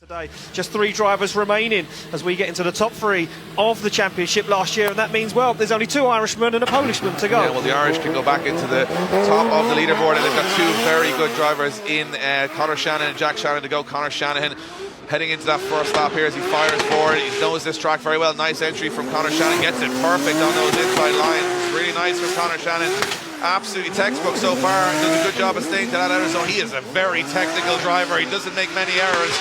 Today, just 3 drivers remaining as we get into the top 3 of the championship last year, and that means, well, there's only 2 Irishmen and a Polishman to go. Yeah, well, the Irish can go back into the top of the leaderboard, and they've got 2 very good drivers in Conor Shanahan and Jack Shanahan to go. Conor Shanahan heading into that first lap here as he fires forward. He knows this track very well. Nice entry from Conor Shanahan, gets it perfect on those inside lines. Really nice from Conor Shanahan. Absolutely textbook so far. He does a good job of staying to that outer zone. He is a very technical driver. He doesn't make many errors.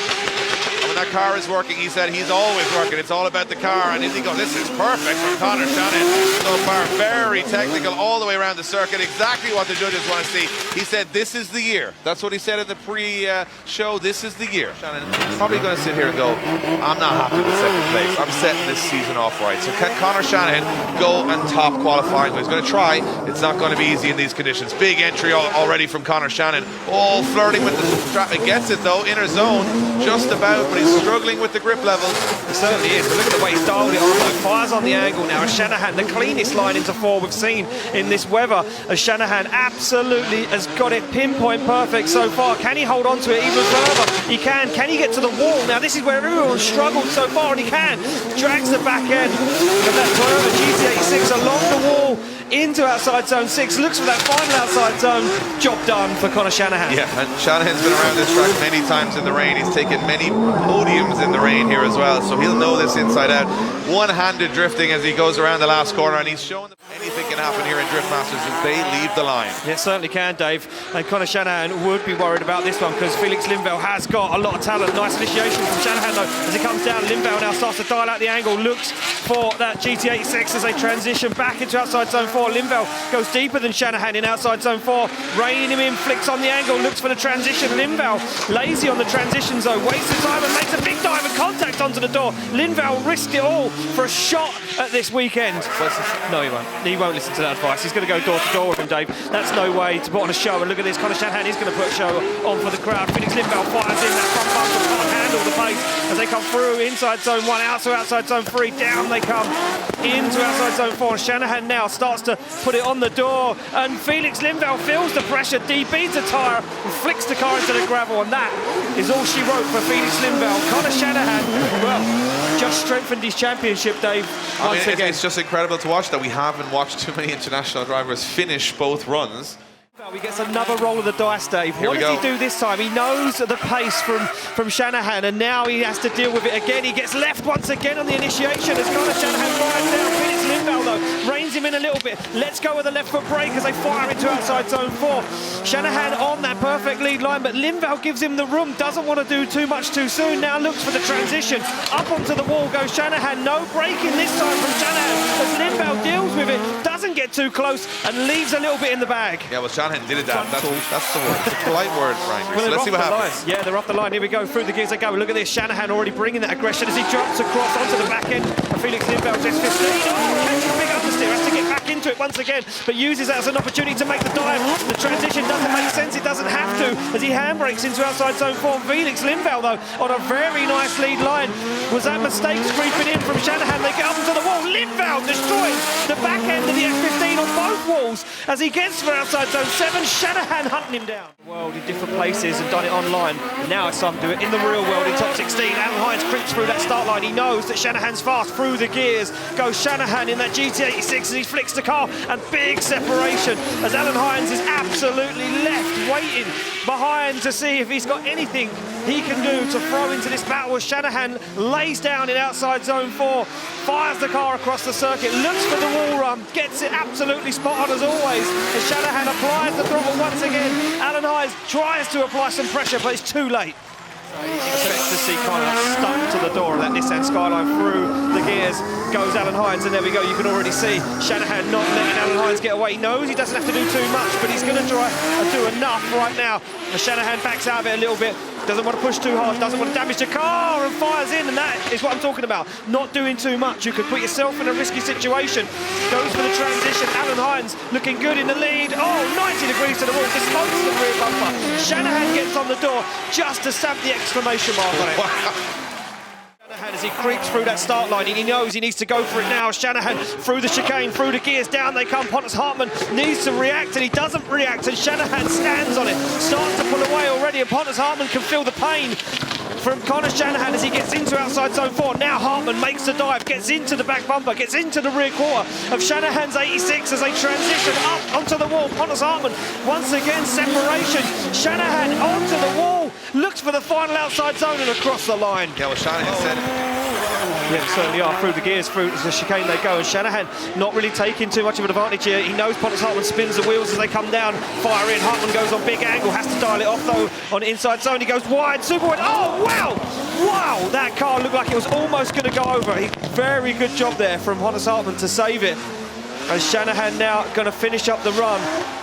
And when that car is working, he said he's always working. It's all about the car. And as he goes, this is perfect from Conor Shanahan so far. Very technical all the way around the circuit. Exactly what the judges want to see. He said, this is the year. That's what he said in the pre-show. This is the year. Shanahan's probably going to sit here and go, I'm not happy with 2nd place. I'm setting this season off right. So can Conor Shanahan go and top qualifying? He's going to try. It's not going to be easy in these conditions. Big entry already from Conor Shanahan. All flirting with the traffic. Gets it though, inner zone, just about, but he's struggling with the grip levels. It certainly is, but look at the way he's dialed it on. Fires on the angle now, as Shanahan, the cleanest line into 4 we've seen in this weather, as Shanahan absolutely has got it pinpoint perfect so far. Can he hold on to it even further? He can. Can he get to the wall? Now this is where everyone's struggled so far, and he can. Drags the back end of that Toyota GT86 along the wall into outside zone 6, looks for that final outside zone. Job done for Conor Shanahan. Yeah, and Shanahan's been around this track many times in the rain. He's taken many podiums in the rain here as well, so he'll know this inside out. One-handed drifting as he goes around the last corner, and he's shown that anything can happen here in Drift Masters as they leave the line. Yeah, it certainly can, Dave. And Conor Shanahan would be worried about this one because Felix Lindvall has got a lot of talent. Nice initiation from Shanahan though as he comes down. Lindvall now starts to dial out the angle, looks for that GT86 as they transition back into outside zone 4. Lindvall goes deeper than Shanahan in outside zone 4, reining him in, flicks on the angle, looks for the transition. Lindvall lazy on the transition zone, wastes the time and makes a big dive and contact onto the door. Lindvall risked it all for a shot at this weekend. No, he won't. He won't listen to that advice. He's going to go door to door with him, Dave. That's no way to put on a show. And look at this, Conor Shanahan is going to put a show on for the crowd. Felix Lindvall fires in, that front bumper can't handle the pace as they come through inside zone 1, out to outside zone 3, down they come into outside zone 4. And Shanahan now starts to put it on the door, and Felix Lindvall feels the pressure, beats a tyre and flicks the car into the gravel, and that is all she wrote for Felix Lindvall. Conor Shanahan, well, just strengthened his championship, Dave, once again. It's just incredible to watch that we haven't watched too many international drivers finish both runs. He gets another roll of the dice, Dave. What does he do this time? He knows the pace from Shanahan, and now he has to deal with it again. He gets left once again on the initiation as Conor Shanahan fires down. Felix Lindvall, though, reins him in a little bit. Let's go with the left foot brake as they fire into outside zone 4. Shanahan on that perfect lead line, but Lindvall gives him the room, doesn't want to do too much too soon. Now looks for the transition. Up onto the wall goes Shanahan. No braking this time from Shanahan as Lindvall deals with it, doesn't get too close, and leaves a little bit in the bag. Yeah, well, Shanahan did it, Dan. That's the word. It's a polite word, Frank. Well, so let's see what happens. Yeah, they're off the line. Here we go. Through the gears they go. Look at this. Shanahan already bringing that aggression as he jumps across onto the back end of Felix Lindvall's S15. Oh, catches a big understeer. Has to get back into it once again, but uses that as an opportunity to make the dive. The transition doesn't make sense. It doesn't have to as he handbrakes into outside zone 4. Felix Lindvall, though, on a very nice lead line. Was that mistakes creeping in from Shanahan? They get up into the wall. Lindvall destroys the back end of the S15 on both walls as he gets for outside zone 7. Shanahan hunting him down. World in different places and done it online. And now it's time to do it in the real world in top 16. Alan Hines creeps through that start line. He knows that Shanahan's fast through the gears. Goes Shanahan in that GT86 as he flicks the car, and big separation as Alan Hines is absolutely left waiting behind to see if he's got anything he can do to throw into this battle as Shanahan lays down in outside zone 4, fires the car across the circuit, looks for the wall run, gets it absolutely spot on as always as Shanahan applies the throttle once again. Alan Hines tries to apply some pressure, but it's too late. He expects to see Conor stuck to the door of that Nissan Skyline. Through the gears goes Alan Hines, and there we go. You can already see Shanahan not letting Alan Hines get away. He knows he doesn't have to do too much, but he's going to try and do enough right now. And Shanahan backs out of it a little bit. Doesn't want to push too hard, doesn't want to damage the car, and fires in, and that is what I'm talking about. Not doing too much. You could put yourself in a risky situation. Goes for the transition. Alan Hines looking good in the lead. Oh, 90 degrees to the wall, just smokes the rear bumper. Shanahan gets on the door just to stamp the exclamation mark on it. Shanahan as he creeps through that start line, and he knows he needs to go for it now. Shanahan through the chicane, through the gears, down they come. Pontus Hartmann needs to react, and he doesn't react, and Shanahan stands on it, starts to pull away already, and Pontus Hartmann can feel the pain from Conor Shanahan as he gets into outside zone 4. Now Hartman makes the dive, gets into the back bumper, gets into the rear quarter of Shanahan's 86 as they transition up onto the wall. Conor Hartman, once again, separation. Shanahan onto the wall, looks for the final outside zone and across the line. Yeah, well, Shanahan said... Yeah, they certainly are. Through the gears, through the chicane they go, and Shanahan not really taking too much of an advantage here. He knows Pontus Hartman spins the wheels as they come down, fire in. Hartman goes on big angle, has to dial it off though on the inside zone. He goes wide, super wide. Oh, wow! Wow, that car looked like it was almost going to go over. Very good job there from Pontus Hartman to save it. And Shanahan now going to finish up the run.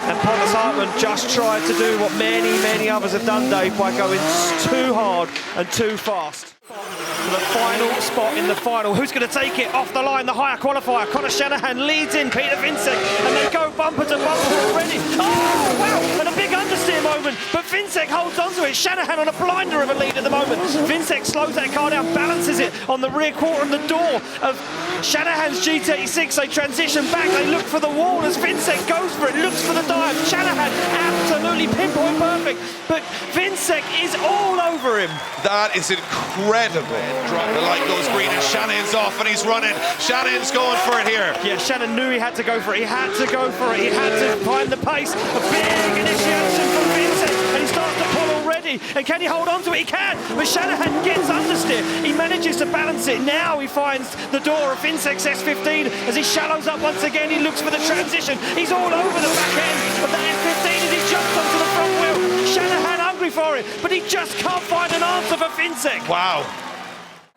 And Pontus Hartman just tried to do what many others have done, Dave, by going too hard and too fast. For the final spot in the final. Who's going to take it off the line? The higher qualifier. Conor Shanahan leads in Peter Vincek, and they go bumper to bumper already. Oh, wow! And a big understeer moment, but Vincek holds onto it. Shanahan on a blinder of a lead at the moment. Vincek slows that car down, balances it on the rear quarter of the door of Shanahan's GT86. They transition back, they look for the wall as Vincek goes for it, looks for the dive. Shanahan absolutely pinpoint perfect, but Vincek is all over him. That is incredible. The light goes green and Shanahan's off and he's running. Shanahan's going for it here. Yeah, Shannon knew he had to go for it. He had to go for it. He had to find the pace. A big initiation from Vincek, and he starts to pull already. And can he hold on to it? He can. But Shanahan gets understeer. He manages to balance it. Now he finds the door of Vincek's S15 as he shallows up once again. He looks for the transition. He's all over the back end of the S15 as he jumps onto the front wheel. Shanahan hungry for it, but he just can't find an answer for Vincek. Wow.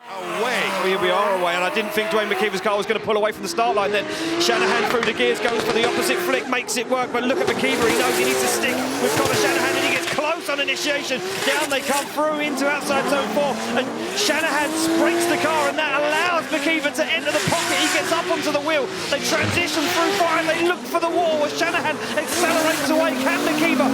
Away. Well, here we are away, and I didn't think Dwayne McKeever's car was going to pull away from the start line. Then Shanahan through the gears, goes for the opposite flick, makes it work, but look at McKeever. He knows he needs to stick with Conor Shanahan, and he gets close on initiation. Down they come through into outside zone 4, and Shanahan breaks the car, and that allows McKeever to enter the pocket. He gets up onto the wheel. They transition through fire, and they look for the wall as Shanahan accelerates away. Can McKeever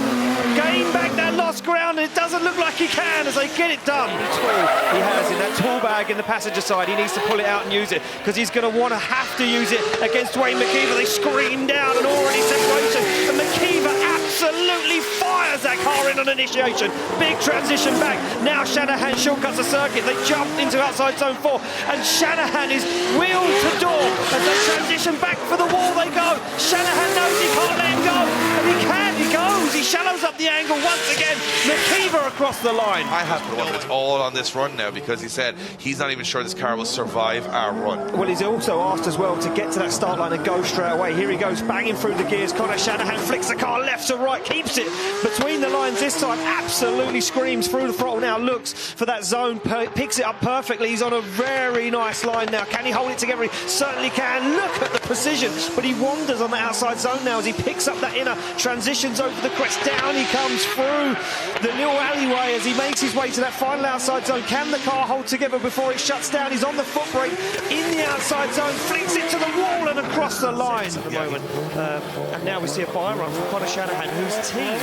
gain back that lost ground? And it doesn't look like he can as they get it done. He has in that tool bag in the passenger side. He needs to pull it out and use it because he's going to have to use it against Dwayne McKeever. They scream down and already separation, and McKeever absolutely fires that car in on initiation. Big transition back. Now Shanahan shortcuts the circuit. They jump into outside zone 4, and Shanahan is wheel to door as they transition back for the wall. They go. Shanahan knows he can't let him go, and he can. He goes. He shallows up the angle once again. McKeever across the line. I have to wonder it's all on this run now because he said he's not even sure this car will survive our run. Well, he's also asked as well to get to that start line and go straight away. Here he goes, banging through the gears. Conor Shanahan flicks the car left to right, keeps it between the lines this time, absolutely screams through the throttle now, looks for that zone, picks it up perfectly. He's on a very nice line now. Can he hold it together? He certainly can. Look at the precision, but he wanders on the outside zone now as he picks up that inner, transitions over the crest. Down he comes through the little alleyway as he makes his way to that final outside zone. Can the car hold together before it shuts down? He's on the foot brake in the outside zone, flicks it to the wall and across the line at the moment. And now we see a buy run from Conor Shanahan, whose team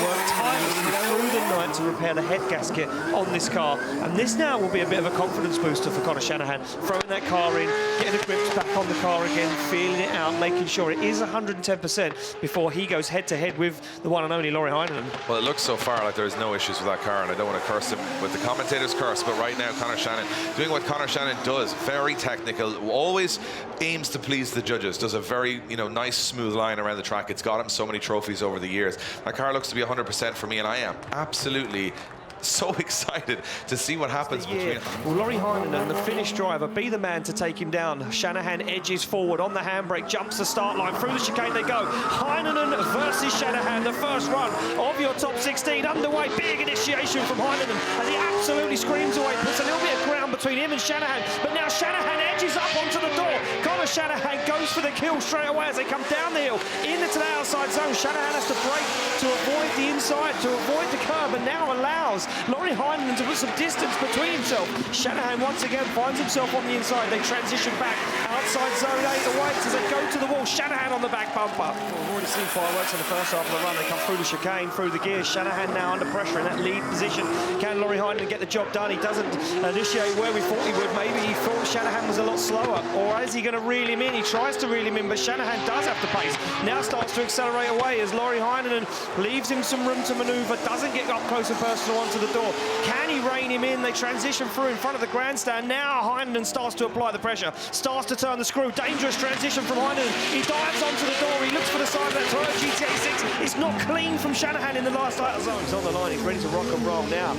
worked tirelessly through the night to repair the head gasket on this car. And this now will be a bit of a confidence booster for Conor Shanahan, throwing that car in, getting the grips back on the car again, feeling it out, making sure it is 110% before he goes head-to-head with the one and only Laurie Heinonen. Well, it looks so far like there's no issues with that car, and I don't want to curse him with the commentator's curse, but right now Conor Shanahan doing what Conor Shanahan does, very technical, always aims to please the judges, does a very nice smooth line around the track. It's got him so many trophies over the years. That car looks to be 100% for me, and I am absolutely so excited to see what happens between. Will Laurie Heinonen, the Finnish driver, be the man to take him down? Shanahan edges forward on the handbrake, jumps the start line, through the chicane they go. Heinonen versus Shanahan, the first run of your top 16 underway. Big initiation from Heinonen as he absolutely screams away, puts a little bit of ground between him and Shanahan, but now Shanahan edges up onto the door. Conor Shanahan goes for the kill straight away as they come down the hill into the outside zone. Shanahan has to brake to avoid the inside, to avoid the curb, and now allows Laurie Heinonen to put some distance between himself. Shanahan once again finds himself on the inside. They transition back outside zone 8 away as they go to the wall. Shanahan on the back bumper. Well, we've already seen fireworks in the first half of the run. They come through the chicane, through the gears. Shanahan now under pressure in that lead position. Can Laurie Heinonen get the job done? He doesn't initiate well where we thought he would. Maybe he thought Shanahan was a lot slower. Or is he going to reel him in? He tries to reel him in, but Shanahan does have the pace. Now starts to accelerate away as Laurie Heinonen leaves him some room to manoeuvre, doesn't get up close and personal onto the door. Can he rein him in? They transition through in front of the grandstand. Now Heinonen starts to apply the pressure, starts to turn the screw. Dangerous transition from Heinonen. He dives onto the door. He looks for the side of that Toyota GTA 6. It's not clean from Shanahan in the last outer zone. He's on the line. He's ready to rock and roll now.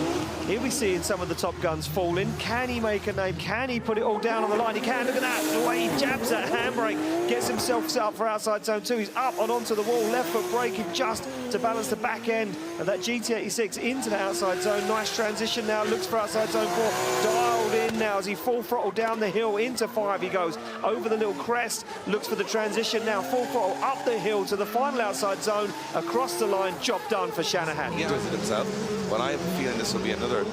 Here we see some of the top guns falling. Can he make a name? Can he put it all down on the line? He can. Look at that. The way he jabs that handbrake. Gets himself set up for outside zone 2. He's up and onto the wall. Left foot braking just to balance the back end of that GT86 into the outside zone. Nice transition now. Looks for outside zone 4. Dialed in now as he full throttle down the hill into 5. He goes over the little crest. Looks for the transition now. Full throttle up the hill to the final outside zone. Across the line. Job done for Shanahan. He does it himself. Well, I have a feeling this will be another,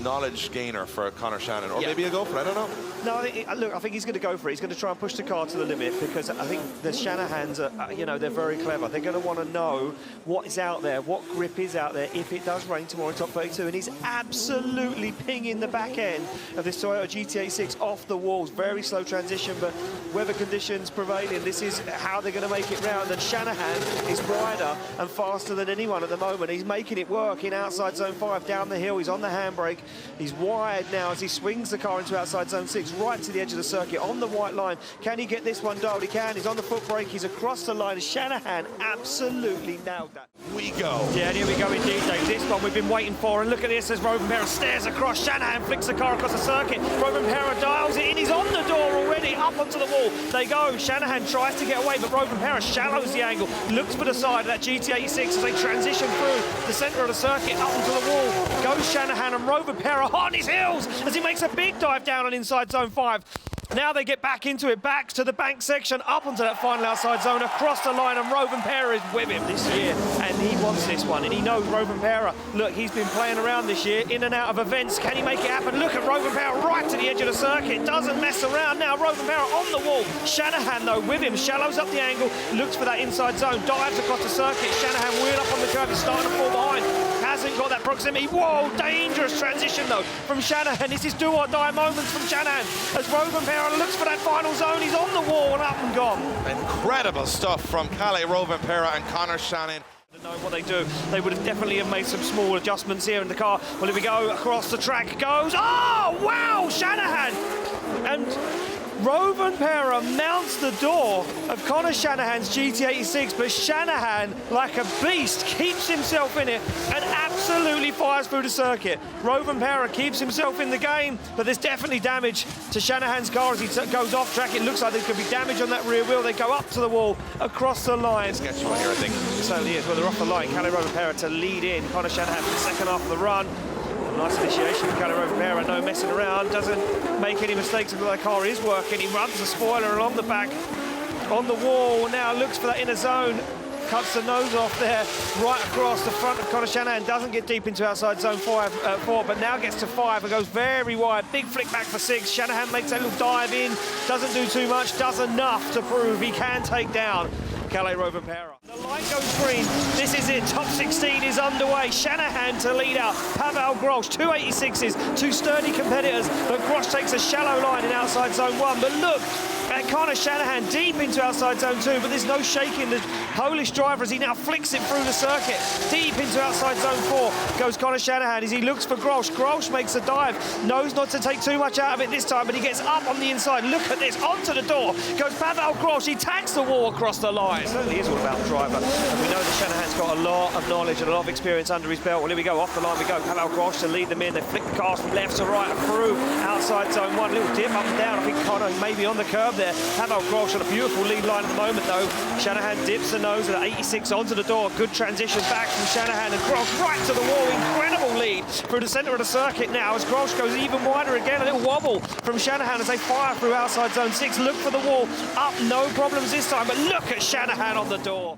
knowledge gainer for Conor Shanahan, or maybe a go for it, I don't know. No, I think he's going to go for it. He's going to try and push the car to the limit because I think the Shanahans are, they're very clever. They're going to want to know what is out there, what grip is out there if it does rain tomorrow in top 32. And he's absolutely pinging the back end of this Toyota GT86 off the walls. Very slow transition, but weather conditions prevailing. This is how they're going to make it round. And Shanahan is wider and faster than anyone at the moment. He's making it work in outside zone 5 down the hill. He's on the handbrake. He's wide now as he swings the car into outside zone 6, right to the edge of the circuit on the white line. Can he get this one dialed? He can. He's on the foot brake. He's across the line. Shanahan absolutely nailed that. We go. Yeah, and here we go indeed, Dave. This one we've been waiting for. And look at this as Rovanperä stares across. Shanahan flicks the car across the circuit. Rovanperä dials it in. He's on the door already. Up onto the wall. They go. Shanahan tries to get away, but Rovanperä shallows the angle. Looks for the side of that GT86 as they transition through the centre of the circuit up onto the wall. Goes Shanahan and Rovanperä on his heels as he makes a big dive down on inside zone 5. Now they get back into it, back to the bank section, up onto that final outside zone, across the line, and Rovanperä is with him this year, and he wants this one, and he knows Rovanperä. Look, he's been playing around this year, in and out of events. Can he make it happen? Look at Rovanperä right to the edge of the circuit, doesn't mess around now. Rovanperä on the wall. Shanahan, though, with him, shallows up the angle, looks for that inside zone, dives across the circuit. Shanahan wheel up on the curve, he's starting to fall behind. Hasn't got that proximity. Whoa, dangerous transition, though, from Shanahan. This is do-or-die moments from Shanahan as Rovanperä looks for that final zone. He's on the wall and up and gone. Incredible stuff from Kalle Rovanperä and Conor Shanahan. Know what they do. They would have definitely have made some small adjustments here in the car. Well, here we go. Across the track goes. Oh, wow, Shanahan. And Rovanperä mounts the door of Conor Shanahan's GT86, but Shanahan, like a beast, keeps himself in it and absolutely fires through the circuit. Rovanperä keeps himself in the game, but there's definitely damage to Shanahan's car as he goes off track. It looks like there could be damage on that rear wheel. They go up to the wall, across the line. Sketchy one here, I think. It certainly is. Well, they're off the line. Kalle Rovanperä to lead in. Conor Shanahan for the second half of the run. Nice initiation from Kalle Rovanperä, no messing around, doesn't make any mistakes until that car is working. He runs the spoiler along the back, on the wall, now looks for that inner zone, cuts the nose off there, right across the front of Conor Shanahan, doesn't get deep into outside zone 4, but now gets to 5 and goes very wide. Big flick back for 6, Shanahan makes that little dive in, doesn't do too much, does enough to prove he can take down Kalle Rovanperä. The light goes green. This is it. Top 16 is underway. Shanahan to lead out. Pavel Grosz, 286s, two sturdy competitors, but Grosz takes a shallow line in outside zone 1. But look at Conor Shanahan deep into outside zone 2, but there's no shaking the Polish driver as he now flicks it through the circuit. Deep into outside zone 4 goes Conor Shanahan as he looks for Grosz. Grosz makes a dive, knows not to take too much out of it this time, but he gets up on the inside. Look at this, onto the door goes Pavel Grosz. He tacks the wall across the line. It certainly is all about the driver, and we know that Shanahan's got a lot of knowledge and a lot of experience under his belt. Well, here we go, off the line we go. Pavel Grosz to lead them in. They flick the cars from left to right and through outside zone 1. Little dip up and down. I think Conor may be on the curb there. Pavel Grosz on a beautiful lead line at the moment, though. Shanahan dips the nose at 86 onto the door. Good transition back from Shanahan, and Grosz right to the wall. Incredible lead through the centre of the circuit now as Grosz goes even wider again. A little wobble from Shanahan as they fire through outside zone 6. Look for the wall. Up, no problems this time, but look at Shanahan on the door.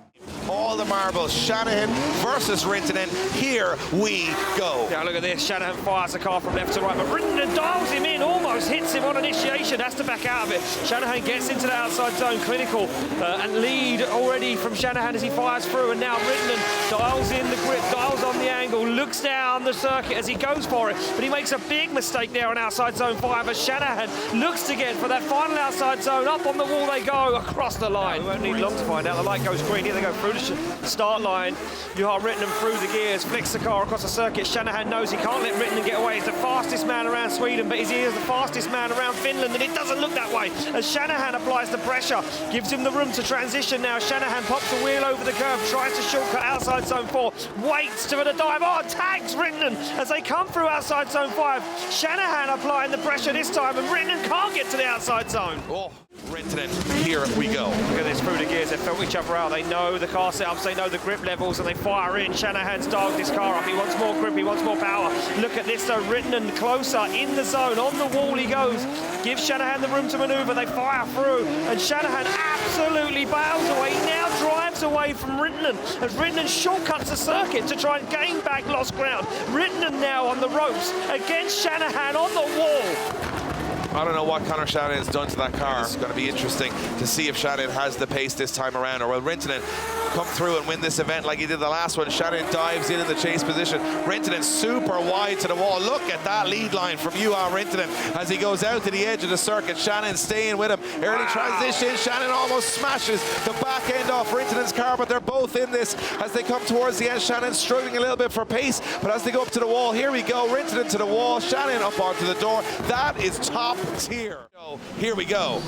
all the marbles. Shanahan versus Rintanen. Here we go. Yeah, look at this. Shanahan fires the car from left to right, but Rintanen dials him in, almost hits him on initiation, has to back out of it. Shanahan gets into the outside zone, clinical, and lead already from Shanahan as he fires through, and now Rintanen dials in the grip, dials on the angle, looks down the circuit as he goes for it, but he makes a big mistake there on outside zone 5 as Shanahan looks to get for that final outside zone. Up on the wall they go, across the line. We won't need long to find out. The light goes green. Here they go through the start line. Juha Rintanen through the gears, flicks the car across the circuit. Shanahan knows he can't let Rintanen get away. He's the fastest man around Sweden, but he is the fastest man around Finland, and it doesn't look that way as Shanahan applies the pressure, gives him the room to transition now. Shanahan pops the wheel over the curve, tries to shortcut outside zone 4, waits for the dive, tags Rintanen as they come through outside zone 5. Shanahan applying the pressure this time, and Rintanen can't get to the outside zone. Rintanen, here we go. Look at this, through the gears, they felt each other out. They know the car setups, they know the grip levels, and they fire in. Shanahan's dialed this car up. He wants more grip, he wants more power. Look at this though, Rintanen closer in the zone. On the wall he goes. Gives Shanahan the room to manoeuvre. They fire through, and Shanahan absolutely bails away. He now drives away from Rintanen as Rintanen shortcuts the circuit to try and gain back lost ground. Rintanen now on the ropes against Shanahan on the wall. I don't know what Conor Shanahan has done to that car. It's going to be interesting to see if Shanahan has the pace this time around, or will Rintanen come through and win this event like he did the last one. Shanahan dives in the chase position. Rintanen super wide to the wall. Look at that lead line from Juha Rintanen as he goes out to the edge of the circuit. Shanahan staying with him. Early transition. Shanahan almost smashes the back end off Rintanen's car, but they're both in this as they come towards the end. Shanahan struggling a little bit for pace, but as they go up to the wall, here we go. Rintanen to the wall. Shanahan up onto the door. That is top tier. Here we go.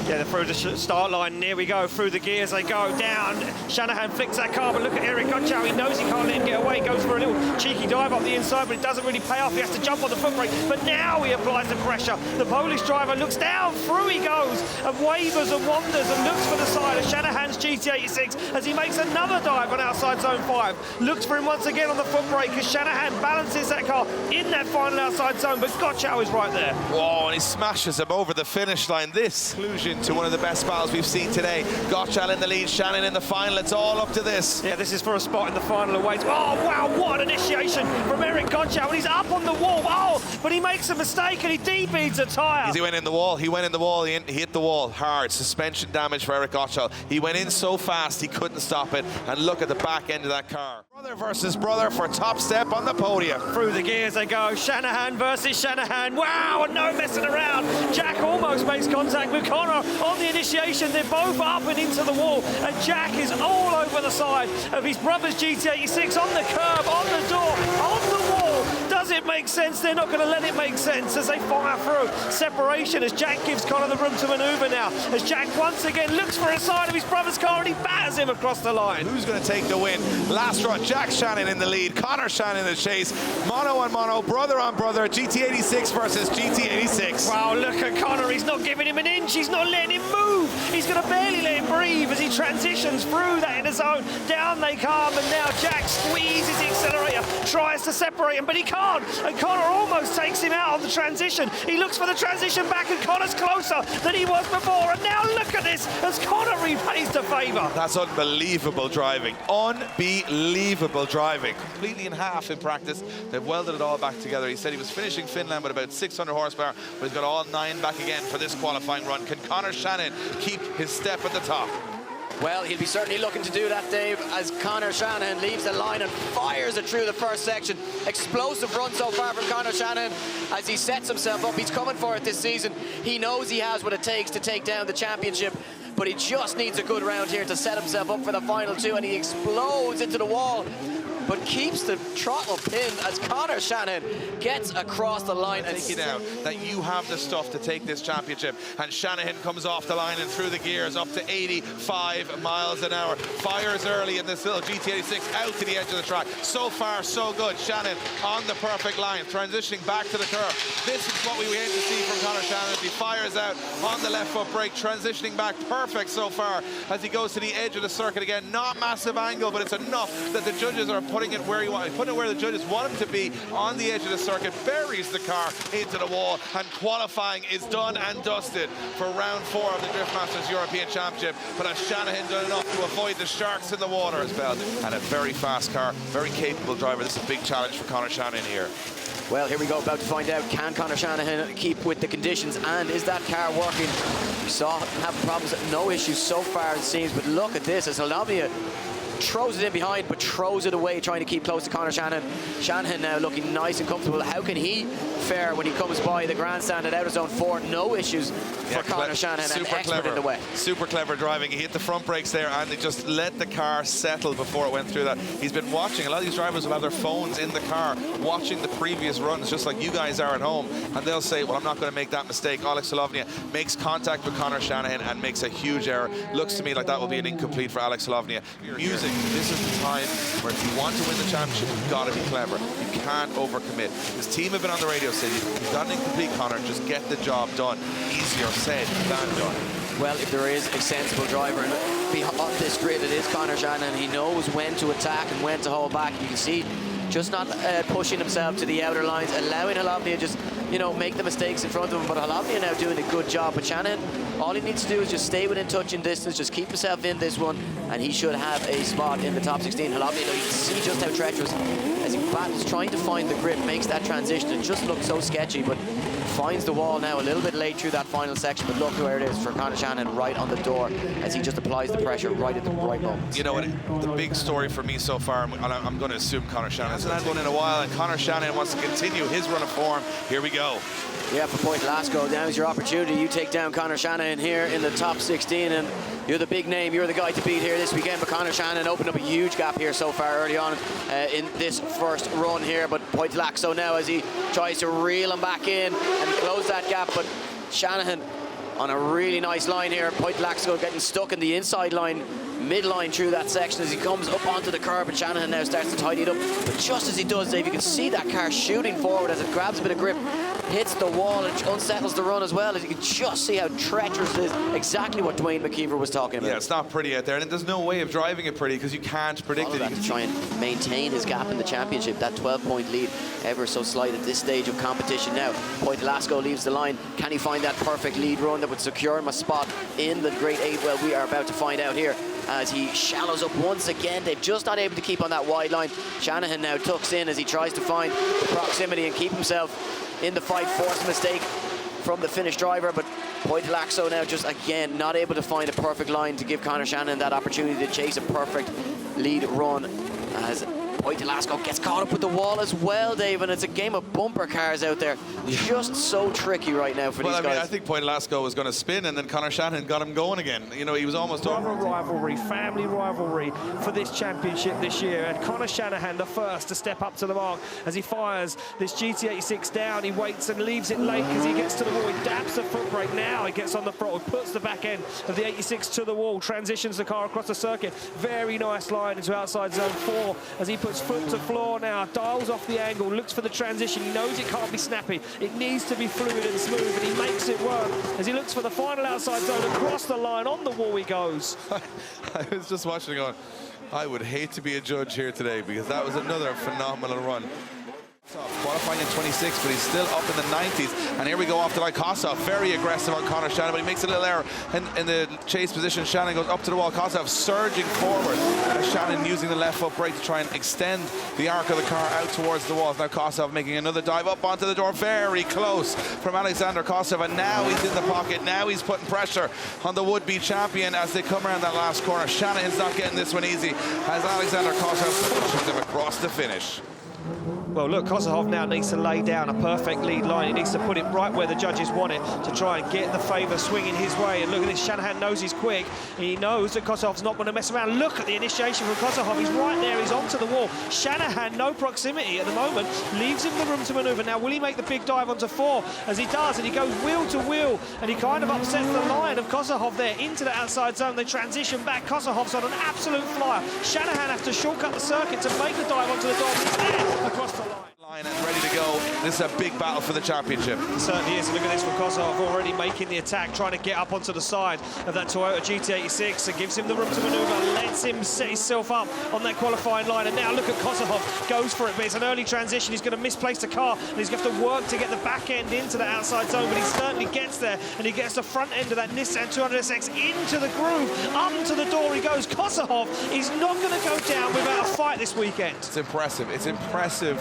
Yeah, through the start line, and here we go, through the gears they go, down. Shanahan flicks that car, but look at Eric Gottschall, he knows he can't let him get away, goes for a little cheeky dive up the inside, but it doesn't really pay off, he has to jump on the foot brake, but now he applies the pressure. The Polish driver looks down, through he goes, and wavers and wanders and looks for the side of Shanahan's GT86 as he makes another dive on outside zone 5. Looks for him once again on the foot brake as Shanahan balances that car in that final outside zone, but Gottschall is right there. Whoa, and he smashes him over the finish line. This conclusion to one of the best battles we've seen today. Gottschall in the lead, Shanahan in the final. It's all up to this. Yeah, this is for a spot in the final awaits. Oh, wow, what an initiation from Eric Gottschall. And he's up on the wall. Oh, but he makes a mistake and he debeads a tyre. He went in the wall. He went in the wall. He hit the wall hard. Suspension damage for Eric Gottschall. He went in so fast he couldn't stop it. And look at the back end of that car. Brother versus brother for top step on the podium. Through the gears they go. Shanahan versus Shanahan. Wow, and no messing around. Jack almost makes contact with Conor on the initiation. They're both up and into the wall, and Jack is all over the side of his brother's GT86, on the curb, on the door, on the wall. Does it make sense? They're not going to let it make sense as they fire through. Separation as Jack gives Conor the room to manoeuvre now, as Jack once again looks for a side of his brother's car and he batters him across the line. Who's going to take the win? Last run, Jack Shanahan in the lead, Conor Shanahan in the chase, mono on mono, brother on brother, GT86 versus GT86. Wow, look at Conor, he's not giving him an inch, he's not letting him move. He's going to barely let him breathe as he transitions through that inner zone. Down they come, and now Jack squeezes the accelerator, tries to separate him, but he can't. And Conor almost takes him out on the transition. He looks for the transition back, and Conor's closer than he was before. And now look at this as Conor repays the favour. That's unbelievable driving. Unbelievable driving. Completely in half in practice. They've welded it all back together. He said he was finishing Finland with about 600 horsepower, but he's got all 9 back again for this qualifying run. Can Conor Shanahan keep his step at the top? Well, he'll be certainly looking to do that, Dave, as Conor Shanahan leaves the line and fires it through the first section. Explosive run so far from Conor Shanahan as he sets himself up. He's coming for it this season. He knows he has what it takes to take down the championship, but he just needs a good round here to set himself up for the final 2, and he explodes into the wall, but keeps the throttle pinned as Conor Shanahan gets across the line. And take it out that you have the stuff to take this championship, and Shanahan comes off the line and through the gears up to 85 miles an hour. Fires early in this little GT86 out to the edge of the track. So far, so good. Shanahan on the perfect line, transitioning back to the curve. This is what we aim to see from Conor Shanahan. Shanahan as he fires out on the left foot brake, transitioning back perfect so far as he goes to the edge of the circuit again. Not massive angle, but it's enough that the judges are putting it where the judges want him to be, on the edge of the circuit, buries the car into the wall, and qualifying is done and dusted for round 4 of the Drift Masters European Championship. But has Shanahan done enough to avoid the sharks in the water as well? And a very fast car, very capable driver. This is a big challenge for Conor Shanahan here. Well, here we go, about to find out, can Conor Shanahan keep with the conditions, and is that car working? We saw him have problems, no issues so far it seems, but look at this as Halavia throws it in behind, but throws it away, trying to keep close to Conor Shanahan. Shanahan now looking nice and comfortable. How can he fare when he comes by the grandstand at outer zone 4? No issues for Conor Shanahan, and expert in the way. Super clever driving. He hit the front brakes there and he just let the car settle before it went through that. He's been watching. A lot of these drivers will have their phones in the car watching the previous runs, just like you guys are at home, and they'll say, well, I'm not going to make that mistake. Alex Halavia makes contact with Conor Shanahan and makes a huge error. Looks to me like that will be an incomplete for Alex Halavia. Music. This is the time where if you want to win the championship, you've got to be clever. You can't overcommit. His team have been on the radio saying, you've got an incomplete, Conor, just get the job done. Easier said than done. Well, if there is a sensible driver on this grid, it is Conor Shanahan. He knows when to attack and when to hold back. You can see just not pushing himself to the outer lines, allowing Halavia just, you know, make the mistakes in front of him. But Halavia now doing a good job. But Shanahan, all he needs to do is just stay within touching distance, just keep himself in this one, and he should have a spot in the top 16. Halavia, you can see just how treacherous as he battles, trying to find the grip, makes that transition. It just looks so sketchy, but finds the wall now a little bit late through that final section. But look where it is for Conor Shanahan, right on the door, as he just applies the pressure right at the right moment. You know what, the big story for me so far, and I'm going to assume Conor Shanahan hasn't had one in a while, and Conor Shanahan wants to continue his run of form. Here we go. Yeah, for Point Lasco, now is your opportunity. You take down Conor Shanahan here in the top 16, and you're the big name, you're the guy to beat here this weekend. But Conor Shanahan opened up a huge gap here so far early on in this first run here. But Point Lasco now, as he tries to reel him back in and close that gap. But Shanahan on a really nice line here. Point Lasco getting stuck in the inside line, midline through that section as he comes up onto the curb, and Shanahan now starts to tidy it up. But just as he does, Dave, you can see that car shooting forward as it grabs a bit of grip, hits the wall and unsettles the run as well. As you can just see how treacherous it is. Exactly what Dwayne McKeever was talking about. Yeah, it's not pretty out there, and there's no way of driving it pretty because you can't predict it. That to try and maintain his gap in the championship. That 12-point lead, ever so slight at this stage of competition now. Point Lasco leaves the line. Can he find that perfect lead run that would secure him a spot in the Great 8? Well, we are about to find out here as he shallows up once again. They're just not able to keep on that wide line. Shanahan now tucks in as he tries to find the proximity and keep himself in the fight. Forced mistake from the Finnish driver, but Point Lasco now just again not able to find a perfect line to give Conor Shanahan that opportunity to chase a perfect lead run, as Point Lasco gets caught up with the wall as well, Dave, and it's a game of bumper cars out there. Just so tricky right now for these guys. I think Point Lasco was going to spin, and then Conor Shanahan got him going again. You know, he was almost over. Rivalry, family rivalry for this championship this year, and Conor Shanahan the first to step up to the mark as he fires this GT86 down. He waits and leaves it late because he gets to the wall. He dabs the foot brake. Now he gets on the throttle, puts the back end of the 86 to the wall, transitions the car across the circuit. Very nice line into outside zone 4 as he puts foot to floor now, dials off the angle, looks for the transition. He knows it can't be snappy. It needs to be fluid and smooth, and he makes it work as he looks for the final outside zone. Across the line, on the wall he goes. I was just watching going, I would hate to be a judge here today because that was another phenomenal run. Qualifying in 26, but he's still up in the 90s. And here we go off to like Kosov, very aggressive on Conor Shanahan, but he makes a little error in the chase position. Shanahan goes up to the wall. Kosov surging forward. Shanahan using the left foot brake to try and extend the arc of the car out towards the wall. Now Kosov making another dive up onto the door, very close from Alexander Kosov, and now he's in the pocket. Now he's putting pressure on the would-be champion as they come around that last corner. Shanahan's not getting this one easy as Alexander Kosov pushes him across the finish. Well, look, Kosahov now needs to lay down a perfect lead line. He needs to put it right where the judges want it to try and get the favour swinging his way. And look at this, Shanahan knows he's quick. He knows that Kosahov's not going to mess around. Look at the initiation from Kosahov. He's right there, he's onto the wall. Shanahan, no proximity at the moment, leaves him the room to manoeuvre. Now, will he make the big dive onto 4? As he does, and he goes wheel to wheel, and he kind of upsets the line of Kosahov there into the outside zone. They transition back. Kosahov's on an absolute flyer. Shanahan has to shortcut the circuit to make the dive onto the door. He's there across the line And ready to go This is a big battle for the championship. It certainly is. And look at this from Kosov already making the attack, trying to get up onto the side of that Toyota GT86 and gives him the room to manoeuvre, lets him set himself up on that qualifying line. And now look at Kosov, goes for it, but it's an early transition. He's going to misplace the car and he's going to have to work to get the back end into the outside zone, but he certainly gets there and he gets the front end of that Nissan 200SX into the groove. Up to the door he goes. Kosov is not going to go down without a fight this weekend. It's impressive. It's impressive.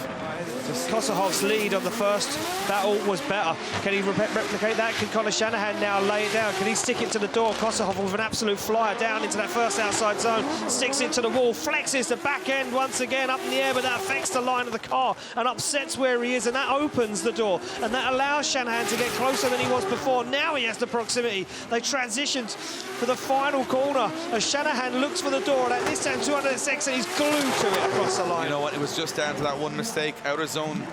Kosov's lead on the first battle was better. Can he replicate that? Can Conor Shanahan now lay it down? Can he stick it to the door? Kosov with an absolute flyer down into that first outside zone, sticks it to the wall, flexes the back end once again up in the air, but that affects the line of the car and upsets where he is, and that opens the door and that allows Shanahan to get closer than he was before. Now he has the proximity. They transitioned for the final corner as Shanahan looks for the door, and at this time 206 and he's glued to it across the line. You know what, it was just down to that one mistake. Outer zone.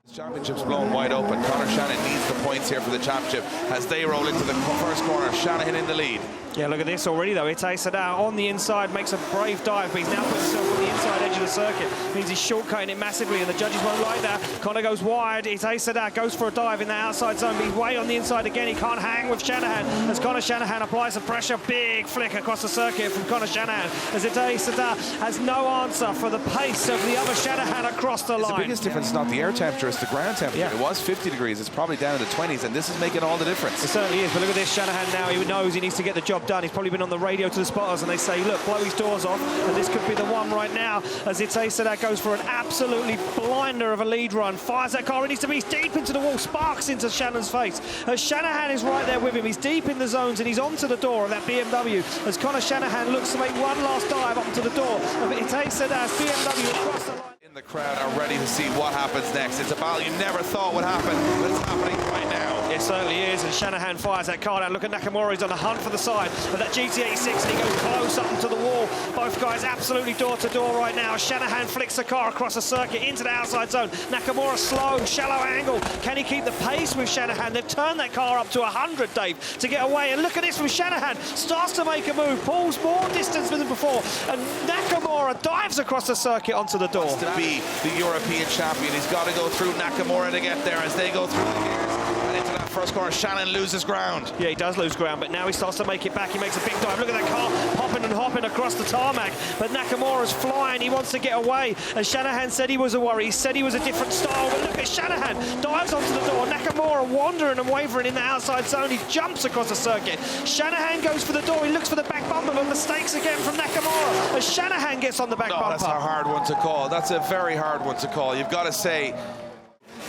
This championship's blown wide open. Conor Shanahan needs the points here for the championship as they roll into the first corner. Shanahan in the lead. Yeah, look at this already though. Itay Sadar on the inside makes a brave dive, but he's now put himself on the inside edge of the circuit. Means he's shortcutting it massively, and the judges won't like that. Conor goes wide. Itay Sadar goes for a dive in the outside zone, but he's way on the inside again. He can't hang with Shanahan as Conor Shanahan applies some pressure. Big flick across the circuit from Conor Shanahan as Itay Sadar has no answer for the pace of the other Shanahan across the line. The biggest difference is not the air temperature, it's the ground temperature. Yeah. It was 50 degrees. It's probably down in the 20s, and this is making all the difference. It certainly is, but look at this Shanahan now. He knows he needs to get the job done. He's probably been on the radio to the spotters and they say, look, blow his doors off, and this could be the one right now as Itay Sadar goes for an absolutely blinder of a lead run, fires that car, it needs to be deep into the wall, sparks into Shannon's face as Shanahan is right there with him. He's deep in the zones and he's onto the door of that BMW as Conor Shanahan looks to make one last dive up to the door of Itay Sadar's BMW across the line. In the crowd are ready to see what happens next. It's a battle you never thought would happen, but it's happening right now. It certainly is, and Shanahan fires that car down. Look at Nakamura, he's on the hunt for the side of that GT86 and he goes close up to the wall. Both guys absolutely door to door right now. Shanahan flicks the car across the circuit into the outside zone. Nakamura slow, shallow angle. Can he keep the pace with Shanahan? They've turned that car up to 100, Dave, to get away. And look at this from Shanahan. Starts to make a move, pulls more distance than before, and Nakamura dives across the circuit onto the door. To be the European champion, he's got to go through Nakamura to get there as they go through the gears. And into that first corner, Shannon loses ground. Yeah, he does lose ground, but now he starts to make it back. He makes a big dive. Look at that car popping and hopping across the tarmac. But Nakamura's flying. He wants to get away. And Shanahan said he was a worry. He said he was a different style. But look at Shanahan. Dives onto the door. Nakamura wandering and wavering in the outside zone. He jumps across the circuit. Shanahan goes for the door. He looks for the back bumper, but mistakes again from Nakamura as Shanahan gets on the back bumper. That's a hard one to call. That's a very hard one to call. You've got to say,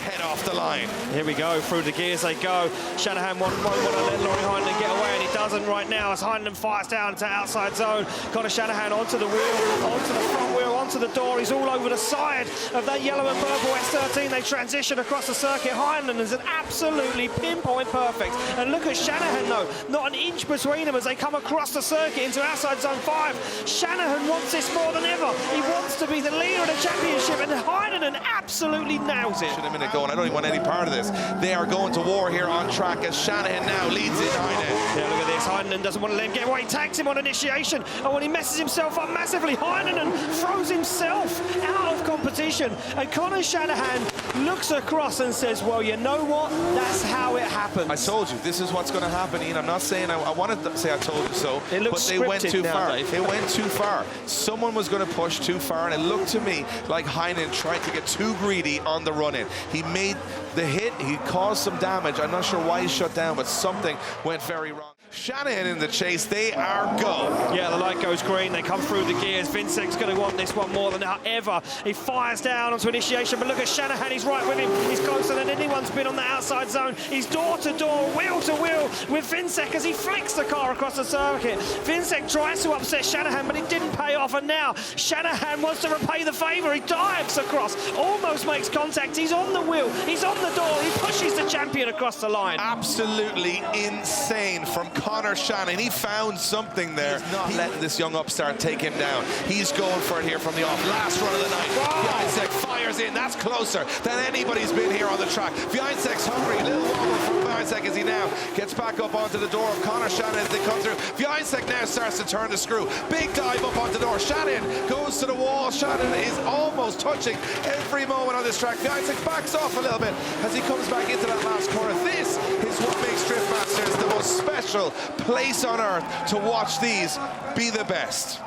head off the line. Here we go, through the gears they go. Shanahan won't want to let Laurie Heinen get away, and he doesn't right now as Heinen fires down to outside zone. Conor Shanahan onto the wheel, onto the front wheel, onto the door. He's all over the side of that yellow and purple S13. They transition across the circuit. Heinen is an absolutely pinpoint perfect. And look at Shanahan though, not an inch between them as they come across the circuit into outside zone 5. Shanahan wants this more than ever. He wants to be the leader of the championship, and Heinen absolutely nails it. A minute going, I don't even want any part of this. They are going to war here on track as Shanahan now leads it. Heinen. Yeah, look at this. Heinen doesn't want to let him get away. He tags him on initiation, and when he messes himself up massively, Heinen throws himself out of competition. And Conor Shanahan looks across and says, well, you know what? That's how it happens. I told you, this is what's going to happen, Ian. I'm not saying I wanted to say I told you so, but they went too far. They went too far. Someone was going to push too far, and it looked to me like Heinen tried to get too greedy on the run-in. He made the hit, he caused some damage. I'm not sure why he shut down, but something went very wrong. Shanahan in the chase, they are go. Yeah, the light goes green, they come through the gears. Vincent's going to want this one more than ever. He fires down onto initiation, but look at Shanahan, he's right with him. He's closer than anyone's been on the outside zone. He's door to door, wheel to wheel with Vincent as he flicks the car across the circuit. Vincent tries to upset Shanahan, but it didn't pay off, and now Shanahan wants to repay the favour. He dives across, almost makes contact. He's on the wheel, he's on the door, he pushes the champion across the line. Absolutely insane from Conor Shanahan. He found something there. He's not letting this young upstart take him down. He's going for it here from the off. Last run of the night. Viansek fires in. That's closer than anybody's been here on the track. Viansek's hungry. A little wobble from Viansek as he now. Gets back up onto the door of Conor Shanahan as they come through. Wiesek now starts to turn the screw. Big dive up onto the door. Shanahan goes to the wall. Shanahan is almost touching every moment on this track. Wiesek backs off a little bit as he comes back into that last corner. This is what makes Drift Masters the most special place on earth to watch these be the best.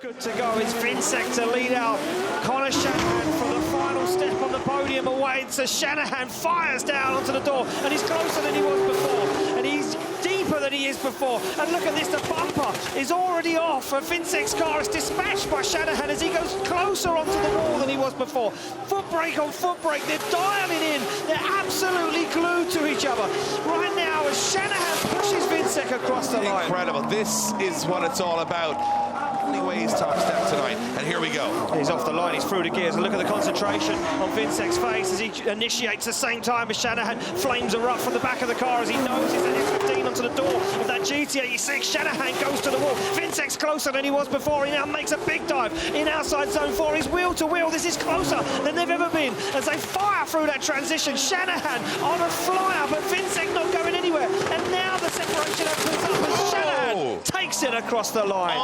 Good to go. It's Wiesek to lead out Conor Shanahan for the final step on the podium away. So Shanahan fires down onto the door, and he's closer than he was before, and he's deeper than he is before. And look at this, the bumper is already off, and Winsek's car is dispatched by Shanahan as he goes closer onto the wall than he was before. Foot brake on foot brake, they're dialing in, they're absolutely glued to each other. Right now, as Shanahan pushes Wiesek across the line. Incredible, this is what it's all about. Only way he's top step tonight, and here we go. He's off the line, he's through the gears, and look at the concentration on Winsek's face as he initiates the same time as Shanahan. Flames are up from the back of the car as he knows he's at 15 onto the door of that GT86. Shanahan goes to the wall. Winsek's closer than he was before. He now makes a big dive in outside zone 4. He's wheel to wheel. This is closer than they've ever been as they fire through that transition. Shanahan on a flyer, but Wiesek not going anywhere. And now the separation opens up as Shanahan takes it across the line.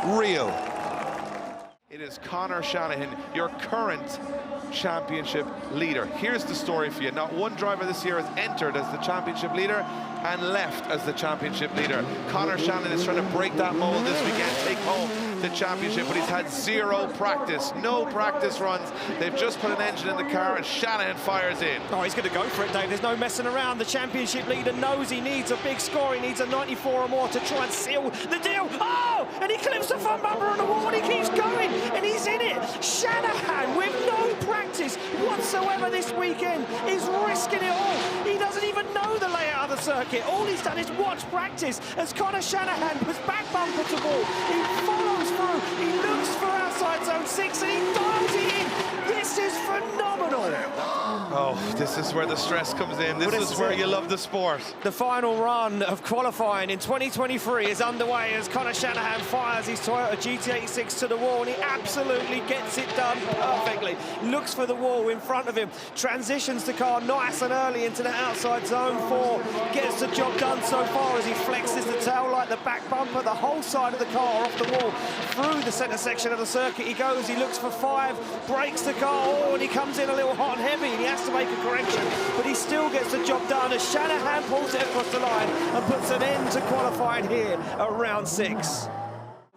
Unreal. It is Conor Shanahan, your current championship leader. Here's the story for you. Not one driver this year has entered as the championship leader and left as the championship leader. Conor Shanahan is trying to break that mold this weekend, take home the championship, but he's had zero practice, no practice runs. They've just put an engine in the car and Shanahan fires in. Oh, he's going to go for it, Dave. There's no messing around. The championship leader knows he needs a big score. He needs a 94 or more to try and seal the deal. Oh, and he clips the front bumper on the wall and he keeps going and he's in it. Shanahan, with no practice whatsoever this weekend, is risking it all. He doesn't even know the layout of the circuit. All he's done is watch practice as Conor Shanahan puts back bumper to wall. He follows through, he looks for outside zone 6 and he dials it in. This is phenomenal. Oh, this is where the stress comes in. This is where you love the sport. The final run of qualifying in 2023 is underway as Conor Shanahan fires his Toyota GT86 to the wall, and he absolutely gets it done perfectly. Looks for the wall in front of him, transitions the car nice and early into the outside zone 4, gets the job done so far as he flexes the tail light, the back bumper, the whole side of the car off the wall. Through the centre section of the circuit he goes, he looks for 5, brakes the car, and he comes in a little hot and heavy, and he has to make a correction, but he still gets the job done as Shanahan pulls it across the line and puts an end to qualifying here at round 6.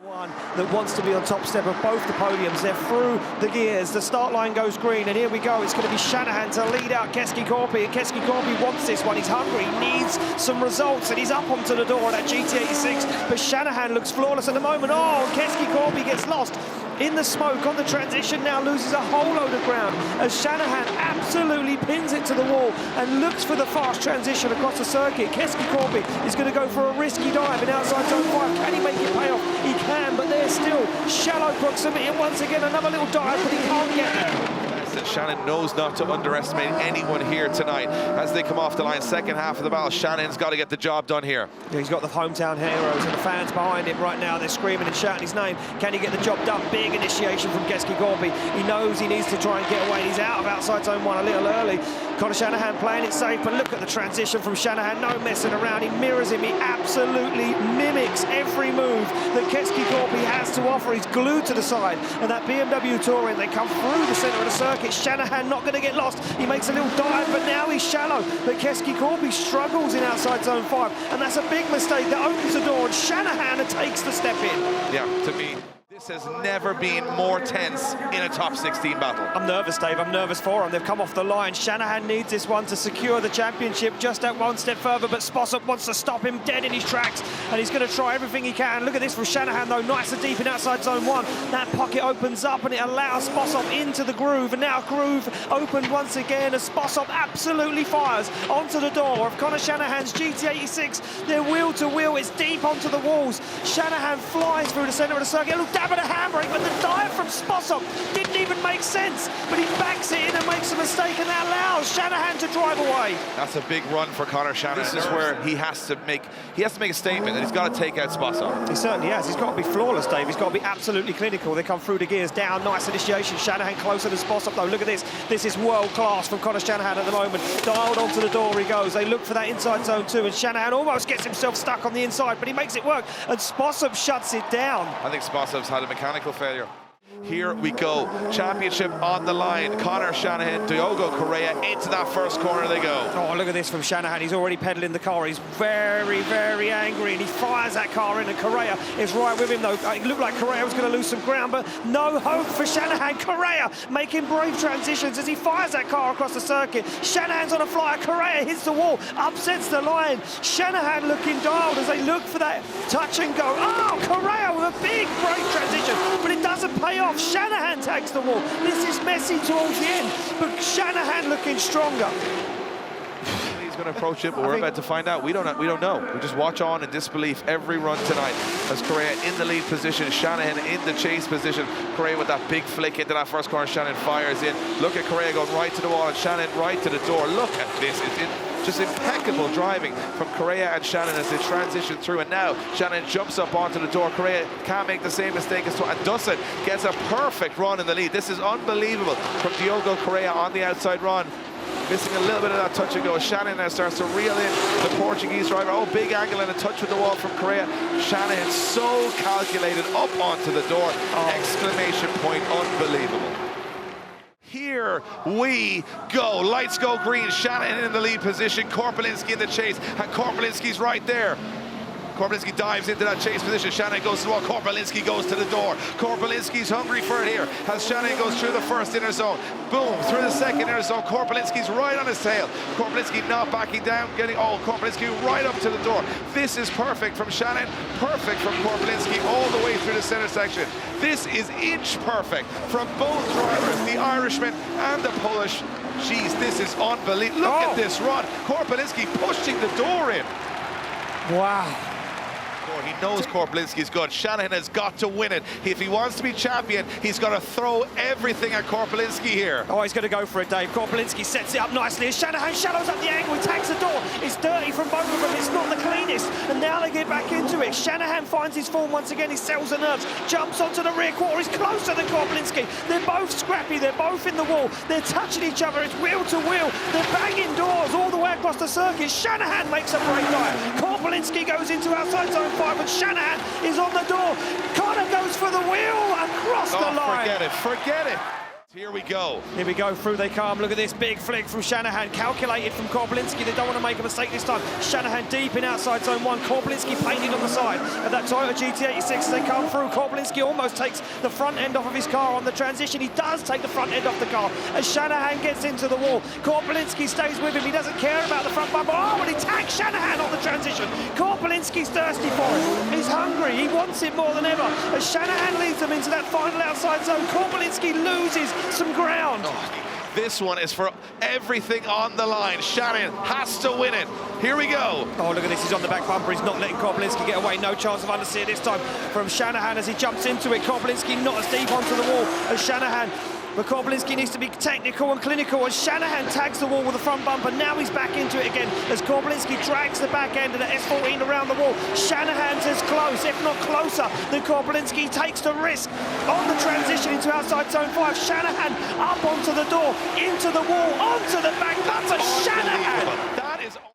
One that wants to be on top step of both the podiums. They're through the gears, the start line goes green, and here we go. It's going to be Shanahan to lead out Keski Korpi, and Keski Korpi wants this one. He's hungry, he needs some results, and he's up onto the door of that GT86, but Shanahan looks flawless at the moment. Oh, Keski Korpi gets lost in the smoke on the transition, now loses a whole load of ground as Shanahan absolutely pins it to the wall and looks for the fast transition across the circuit. Keski Korpi is going to go for a risky dive in outside zone 5. Can he make it pay off? He can, but there's still shallow proximity, and once again another little dive, but he can't get there. That Shannon knows not to underestimate anyone here tonight as they come off the line. Second half of the battle, Shannon's got to get the job done here. Yeah, he's got the hometown heroes and the fans behind him right now. They're screaming and shouting his name. Can he get the job done? Big initiation from Keski Korpi. He knows he needs to try and get away. He's out of outside zone 1 a little early. Conor Shanahan playing it safe, but look at the transition from Shanahan. No messing around. He mirrors him. He absolutely mimics every move that Keski Korpi has to offer. He's glued to the side of that BMW Touring. They come through the centre of the circuit. Shanahan not going to get lost. He makes a little dive, but now he's shallow. But Keski Korpi struggles in outside zone 5, and that's a big mistake that opens the door, and Shanahan takes the step in. Yeah, to me, this has never been more tense in a top 16 battle. I'm nervous, Dave. I'm nervous for him. They've come off the line. Shanahan needs this one to secure the championship just that one step further, but Spossop wants to stop him dead in his tracks, and he's going to try everything he can. Look at this from Shanahan, though, nice and deep in outside zone 1. That pocket opens up, and it allows Spossop into the groove, and now groove opened once again as Spossop absolutely fires onto the door of Conor Shanahan's GT86. They're wheel to wheel. It's deep onto the walls. Shanahan flies through the centre of the circuit. Look, having a handbrake, but the dive from Spossop didn't even make sense. But he backs it in and makes a mistake, and that allows Shanahan to drive away. That's a big run for Conor Shanahan. This is where he has to make a statement, and he's got to take out Spossop. He certainly has. He's got to be flawless, Dave. He's got to be absolutely clinical. They come through the gears down. Nice initiation. Shanahan closer than Spossop, though. Look at this. This is world class from Conor Shanahan at the moment. Dialed onto the door he goes. They look for that inside zone too, and Shanahan almost gets himself stuck on the inside, but he makes it work, and Spossop shuts it down. I think Spossop's had a mechanical failure. Here we go, championship on the line. Conor Shanahan, Diogo Correa, into that first corner they go. Oh, look at this from Shanahan. He's already pedaling the car. He's very, very angry, and he fires that car in, and Correa is right with him, though. It looked like Correa was going to lose some ground, but no hope for Shanahan. Correa making brave transitions as he fires that car across the circuit. Shanahan's on a flyer. Correa hits the wall, upsets the line. Shanahan looking dialed as they look for that touch and go. Oh, Correa with a big brave transition, but it doesn't pay off. Shanahan tags the wall. This is messy towards the end, but Shanahan looking stronger. He's going to approach it, but we're about to find out. We don't know. We just watch on in disbelief every run tonight as Correa in the lead position, Shanahan in the chase position. Correa with that big flick into that first corner. Shanahan fires in. Look at Correa going right to the wall, and Shanahan right to the door. Look at this. Just impeccable driving from Correa and Shanahan as they transition through, and now Shanahan jumps up onto the door. Correa can't make the same mistake as and doesn't. Gets a perfect run in the lead. This is unbelievable from Diogo Correa on the outside run. Missing a little bit of that touch and go. Shanahan now starts to reel in the Portuguese driver. Oh, big angle and a touch with the wall from Correa. Shanahan so calculated up onto the door. Exclamation point, unbelievable. Here we go. Lights go green. Shanahan in the lead position. Korpelinski in the chase. And Korpelinski's right there. Korpelinski dives into that chase position. Shanahan goes to the wall. Korpelinski goes to the door. Korpelinski's hungry for it here as Shanahan goes through the first inner zone. Boom, through the second inner zone. Korpelinski's right on his tail. Korpelinski not backing down, Korpelinski right up to the door. This is perfect from Shanahan, perfect from Korpelinski all the way through the center section. This is inch perfect from both drivers, the Irishman and the Polish. Jeez, this is unbelievable. Look at this run. Korpelinski pushing the door in. Wow. He knows Korpelinski's good. Shanahan has got to win it. If he wants to be champion, he's got to throw everything at Korpelinski here. Oh, he's going to go for it, Dave. Korpelinski sets it up nicely as Shanahan shadows up the angle. He tags the door. It's dirty from both of them. It's not the cleanest. And now they get back into it. Shanahan finds his form once again. He sells the nerves. Jumps onto the rear quarter. He's closer than Korpelinski. They're both scrappy. They're both in the wall. They're touching each other. It's wheel to wheel. They're banging doors all the way across the circuit. Shanahan makes a brake dive. Korpelinski goes into outside zone 5, and Shanahan is on the door. Conor goes for the wheel across the line. Forget it. Here we go. Here we go, through they come. Look at this big flick from Shanahan, calculated from Korpelinski. They don't want to make a mistake this time. Shanahan deep in outside zone 1. Korpelinski painted on the side of that Toyota GT86 as they come through. Korpelinski almost takes the front end off of his car on the transition. He does take the front end off the car as Shanahan gets into the wall. Korpelinski stays with him. He doesn't care about the front bumper. Oh, and he tags Shanahan on the transition. Korpelinski's thirsty for it. He's hungry. He wants it more than ever. As Shanahan leads them into that final outside zone, Korpelinski loses some ground. Oh, this one is for everything on the line. Shanahan has to win it. Here we go. Oh, look at this. He's on the back bumper. He's not letting Korpelinski get away. No chance of understeer this time from Shanahan as he jumps into it. Korpelinski not as deep onto the wall as Shanahan. But Korpelinski needs to be technical and clinical as Shanahan tags the wall with the front bumper. Now he's back into it again as Korpelinski drags the back end of the S14 around the wall. Shanahan's as close, if not closer, than Korpelinski. Takes the risk on the transition into outside zone 5. Shanahan up onto the door, into the wall, onto the back bumper. Shanahan!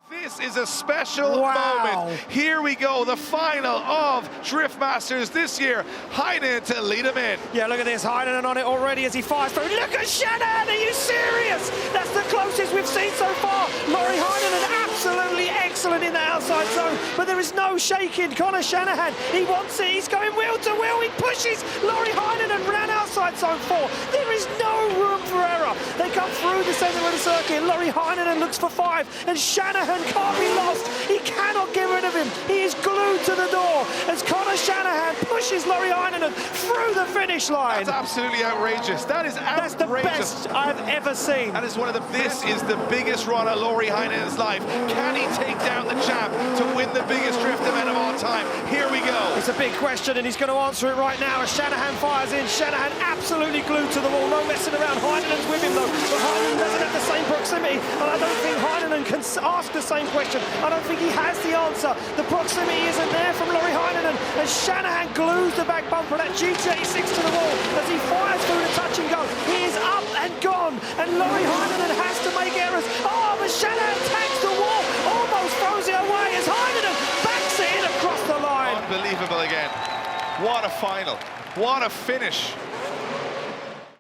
This is a special moment. Here we go, the final of Drift Masters this year. Heinen to lead him in. Yeah, look at this. Heinen on it already as he fires through. Look at Shanahan. Are you serious? That's the closest we've seen so far. Laurie Heinen absolutely excellent in the outside zone, but there is no shaking. Conor Shanahan, he wants it. He's going wheel to wheel. He pushes Laurie Heinen and ran outside zone 4. There is no room for error. They come through the centre of the circuit. Laurie Heinen looks for 5, and Shanahan can't be lost. He cannot get rid of him. He is glued to the door as Conor Shanahan pushes Laurie Heinonen through the finish line. That's absolutely outrageous. That is outrageous. That's the best I've ever seen. That is this is the biggest run of Laurie Heinenen's life. Can he take down the champ to win the biggest drift event of all time? Here we go. It's a big question, and he's going to answer it right now as Shanahan fires in. Shanahan absolutely glued to the wall. No messing around. Heinenen's with him, though. But Heinonen doesn't have the same proximity, and I don't think Heinonen can ask the same question. I don't think he has the answer. The proximity isn't there from Laurie Heinonen as Shanahan glues the back bumper of that GT86 to the wall as he fires through the touch and go. He is up and gone, and Laurie Heinonen has to make errors. Oh, but Shanahan tags the wall, almost throws it away as Heinonen backs it in across the line. Unbelievable again. What a final. What a finish.